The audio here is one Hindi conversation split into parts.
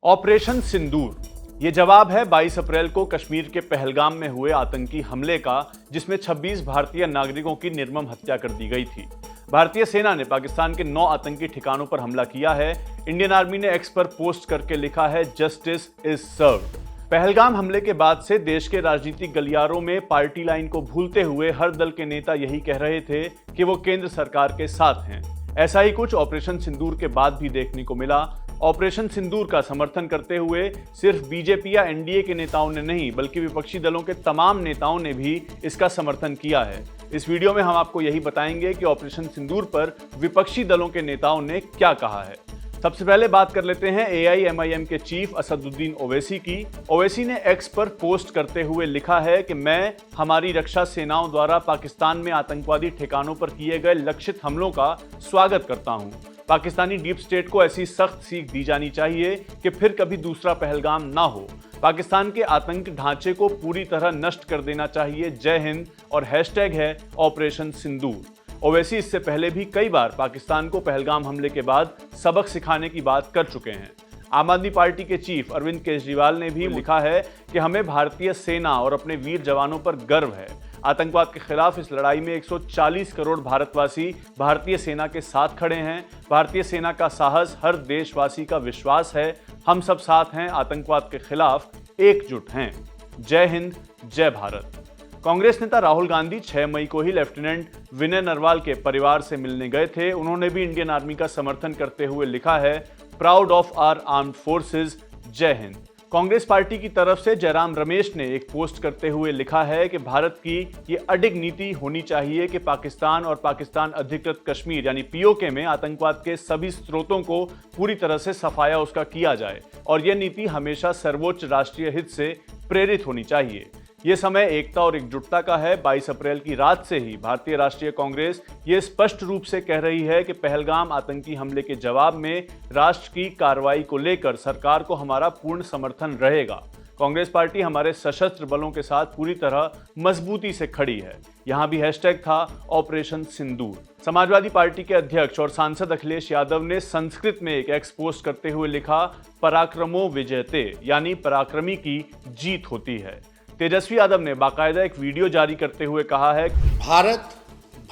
ऑपरेशन सिंदूर ये जवाब है 22 अप्रैल को कश्मीर के पहलगाम में हुए आतंकी हमले का, जिसमें 26 भारतीय नागरिकों की निर्मम हत्या कर दी गई थी। भारतीय सेना ने पाकिस्तान के 9 आतंकी ठिकानों पर हमला किया है। इंडियन आर्मी ने एक्स पर पोस्ट करके लिखा है, जस्टिस इज सर्व्ड। पहलगाम हमले के बाद से देश के राजनीतिक गलियारों में पार्टी लाइन को भूलते हुए हर दल के नेता यही कह रहे थे कि वो केंद्र सरकार के साथ हैं। ऐसा ही कुछ ऑपरेशन सिंदूर के बाद भी देखने को मिला। ऑपरेशन सिंदूर का समर्थन करते हुए सिर्फ बीजेपी या एनडीए के नेताओं ने नहीं, बल्कि विपक्षी दलों के तमाम नेताओं ने भी इसका समर्थन किया है। इस वीडियो में हम आपको यही बताएंगे कि ऑपरेशन सिंदूर पर विपक्षी दलों के नेताओं ने क्या कहा है। सबसे पहले बात कर लेते हैं AIMIM के चीफ असदुद्दीन ओवैसी की। ओवैसी ने एक्स पर पोस्ट करते हुए लिखा है कि मैं हमारी रक्षा सेनाओं द्वारा पाकिस्तान में आतंकवादी ठिकानों पर किए गए लक्षित हमलों का स्वागत करता हूं। पाकिस्तानी डीप स्टेट को ऐसी सख्त सीख दी जानी चाहिए कि फिर कभी दूसरा पहलगाम ना हो। पाकिस्तान के आतंक ढांचे को पूरी तरह नष्ट कर देना चाहिए। जय हिंद। और हैशटैग है ऑपरेशन सिंदूर। ओवैसी इससे पहले भी कई बार पाकिस्तान को पहलगाम हमले के बाद सबक सिखाने की बात कर चुके हैं। आम आदमी पार्टी के चीफ अरविंद केजरीवाल ने भी लिखा है कि हमें भारतीय सेना और अपने वीर जवानों पर गर्व है। आतंकवाद के खिलाफ इस लड़ाई में 140 करोड़ भारतवासी भारतीय सेना के साथ खड़े हैं। भारतीय सेना का साहस हर देशवासी का विश्वास है। हम सब साथ हैं, आतंकवाद के खिलाफ एकजुट हैं। जय हिंद, जय भारत। कांग्रेस नेता राहुल गांधी 6 मई को ही लेफ्टिनेंट विनय नरवाल के परिवार से मिलने गए थे। उन्होंने भी इंडियन आर्मी का समर्थन करते हुए लिखा है, proud of our armed forces, जय हिंद। कांग्रेस पार्टी की तरफ से जयराम रमेश ने एक पोस्ट करते हुए लिखा है कि भारत की ये अडिग नीति होनी चाहिए कि पाकिस्तान और पाकिस्तान अधिकृत कश्मीर यानी POK में आतंकवाद के सभी स्रोतों को पूरी तरह से सफाया उसका किया जाए और यह नीति हमेशा सर्वोच्च राष्ट्रीय हित से प्रेरित होनी चाहिए। ये समय एकता और एकजुटता का है। 22 अप्रैल की रात से ही भारतीय राष्ट्रीय कांग्रेस ये स्पष्ट रूप से कह रही है कि पहलगाम आतंकी हमले के जवाब में राष्ट्र की कार्रवाई को लेकर सरकार को हमारा पूर्ण समर्थन रहेगा। कांग्रेस पार्टी हमारे सशस्त्र बलों के साथ पूरी तरह मजबूती से खड़ी है। यहाँ भी हैशटैग था ऑपरेशन सिंदूर। समाजवादी पार्टी के अध्यक्ष और सांसद अखिलेश यादव ने संस्कृत में एक एक्स पोस्ट करते हुए लिखा, पराक्रमो विजयते, यानी पराक्रमी की जीत होती है। तेजस्वी यादव ने बाकायदा एक वीडियो जारी करते हुए कहा है, भारत,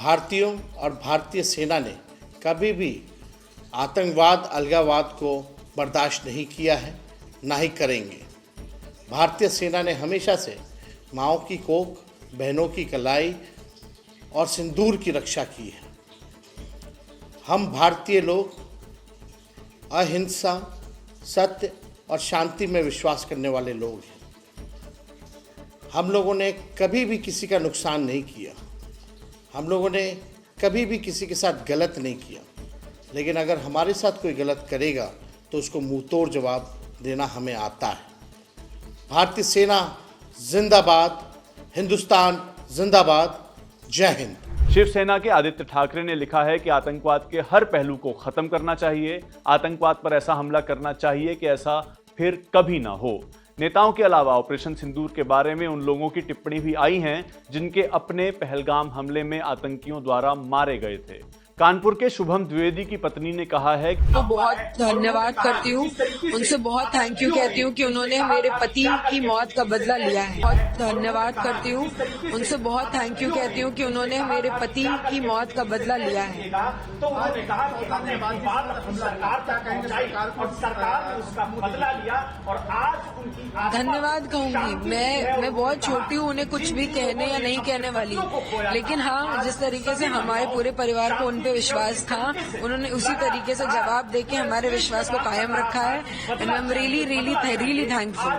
भारतीयों और भारतीय सेना ने कभी भी आतंकवाद, अलगाववाद को बर्दाश्त नहीं किया है, ना ही करेंगे। भारतीय सेना ने हमेशा से माँओं की कोख, बहनों की कलाई और सिंदूर की रक्षा की है। हम भारतीय लोग अहिंसा, सत्य और शांति में विश्वास करने वाले लोग हैं। हम लोगों ने कभी भी किसी का नुकसान नहीं किया। हम लोगों ने कभी भी किसी के साथ गलत नहीं किया। लेकिन अगर हमारे साथ कोई गलत करेगा तो उसको मुंह तोड़ जवाब देना हमें आता है। भारतीय सेना जिंदाबाद, हिंदुस्तान जिंदाबाद, जय हिंद। शिवसेना के आदित्य ठाकरे ने लिखा है कि आतंकवाद के हर पहलू को खत्म करना चाहिए। आतंकवाद पर ऐसा हमला करना चाहिए कि ऐसा फिर कभी ना हो। नेताओं के अलावा ऑपरेशन सिंदूर के बारे में उन लोगों की टिप्पणी भी आई हैं जिनके अपने पहलगाम हमले में आतंकियों द्वारा मारे गए थे। कानपुर के शुभम द्विवेदी की पत्नी ने कहा है, तो बहुत धन्यवाद करती हूँ, उनसे बहुत थैंक यू कहती हूँ कि उन्होंने मेरे पति की मौत का बदला लिया है। बहुत धन्यवाद करती हूँ, उनसे बहुत थैंक यू कहती हूँ कि उन्होंने मेरे पति की मौत का बदला लिया है। तो उन्होंने कहा कि हमने सरकार और सरकार ने उसका बदला लिया और आज उनकी धन्यवाद कहूंगी। मैं बहुत छोटी हूँ, उन्हें कुछ भी कहने या नहीं कहने वाली, लेकिन हाँ, जिस तरीके से हमारे पूरे परिवार को पे विश्वास था, उन्होंने उसी तरीके से जवाब देके हमारे विश्वास को कायम रखा है। And I am really thankful.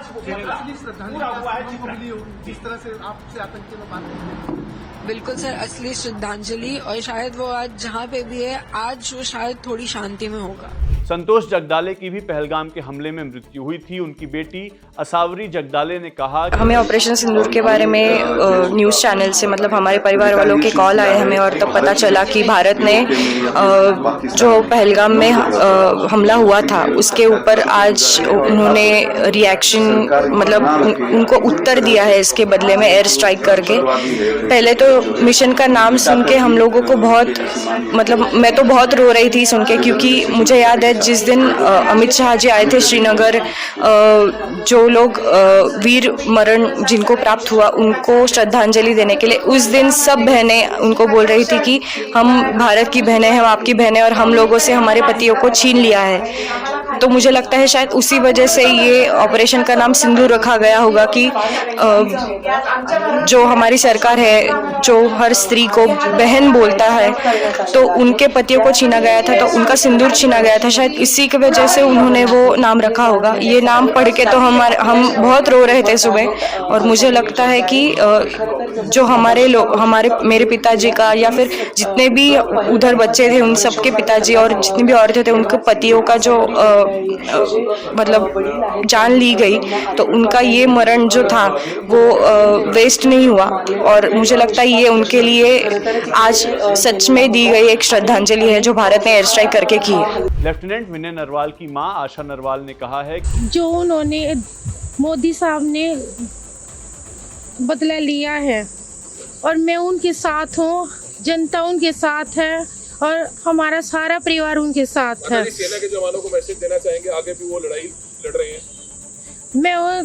जिस तरह से आपसे आतंकी में बात बिल्कुल सर, असली श्रद्धांजलि। और शायद वो आज जहाँ पे भी है, आज वो शायद थोड़ी शांति में होगा। संतोष जगदाले की भी पहलगाम के हमले में मृत्यु हुई थी। उनकी बेटी असावरी जगदाले ने कहा, हमें ऑपरेशन सिंदूर के बारे में न्यूज़ चैनल से मतलब हमारे परिवार वालों के कॉल आए हमें, और तब पता चला कि भारत ने जो पहलगाम में हमला हुआ था उसके ऊपर आज उन्होंने रिएक्शन मतलब उनको उत्तर दिया है इसके बदले में एयर स्ट्राइक करके। पहले तो मिशन का नाम सुन के हम लोगों को बहुत मतलब मैं तो बहुत रो रही थी सुन के, क्योंकि मुझे याद है जिस दिन अमित शाह जी आए थे श्रीनगर, जो लोग वीर मरण जिनको प्राप्त हुआ उनको श्रद्धांजलि देने के लिए, उस दिन सब बहनें उनको बोल रही थी कि हम भारत की बहनें हैं, हम आपकी बहनें, और हम लोगों से हमारे पतियों को छीन लिया है। तो मुझे लगता है शायद उसी वजह से ये ऑपरेशन का नाम सिंदूर रखा गया होगा कि जो हमारी सरकार है, जो हर स्त्री को बहन बोलता है, तो उनके पतियों को छीना गया था, तो उनका सिंदूर छीना गया था, शायद इसी की वजह से उन्होंने वो नाम रखा होगा। ये नाम पढ़ के तो हम बहुत रो रहे थे सुबह, और मुझे लगता है कि जो हमारे मेरे पिताजी का या फिर जितने भी उधर बच्चे थे उन सबके पिताजी और जितनी भी औरतें थे उनके पतियों का जो मतलब जान ली गई, तो उनका ये मरण जो था वो वेस्ट नहीं हुआ, और मुझे लगता है ये उनके लिए आज सच में दी गई एक श्रद्धांजलि है जो भारत ने एयर स्ट्राइक करके की है। लेफ्टिनेंट विनय नरवाल की मां आशा नरवाल ने कहा है कि जो उन्होंने मोदी साहब ने बदला लिया है और मैं उनके साथ हूँ, जनता उनके साथ है और हमारा सारा परिवार उनके साथ है। सेना के जवानों को मैसेज देना चाहेंगे, आगे भी वो लड़ाई लड़ रहे हैं? मैं वो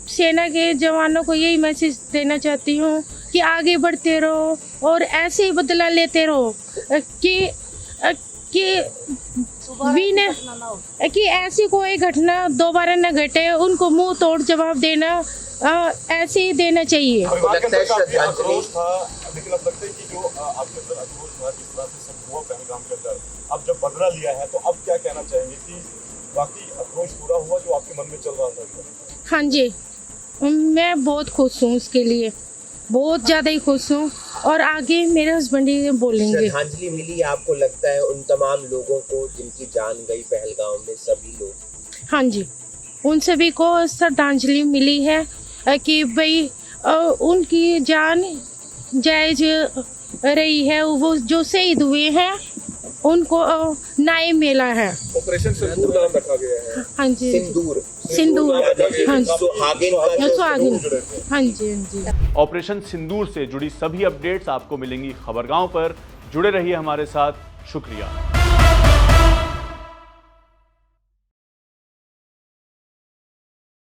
सेना के जवानों को यही मैसेज देना चाहती हूँ कि आगे बढ़ते रहो और ऐसे ही बदला लेते रहो कि ऐसी कोई घटना दोबारा न घटे, उनको मुंह तोड़ जवाब देना ऐसे ही देना चाहिए। लेकिन अब लगता है कि जो आपके अंदर आक्रोश था, जिस तरह से सब हुआ पहलगाम के अंदर, अब जब बदला लिया है तो अब क्या कहना चाहेंगे कि बाकी आक्रोश पूरा हुआ जो आपके मन में चल रहा था? हाँ जी, मैं बहुत खुश हूँ, उसके लिए बहुत ज़्यादा ही खुश हूँ, और आगे मेरे हस्बैंड ही बोलेंगे। श्रद्धांजलि मिली आपको लगता है उन तमाम लोगों को जिनकी जान गई पहलगाम में, सभी लोग? हाँ जी, उन सभी को श्रद्धांजलि मिली है कि भाई उनकी जान जायज रही है, वो जो शहीद हुए हैं उनको न्याय मिला है। ऑपरेशन सिंदूर नाम रखा गया है। हाँ जी, सिंदूर, हाँ जी, सुहागिन, हाँ जी। ऑपरेशन सिंदूर से जुड़ी सभी अपडेट्स आपको मिलेंगी खबरगांव पर। जुड़े रहिए हमारे साथ। शुक्रिया।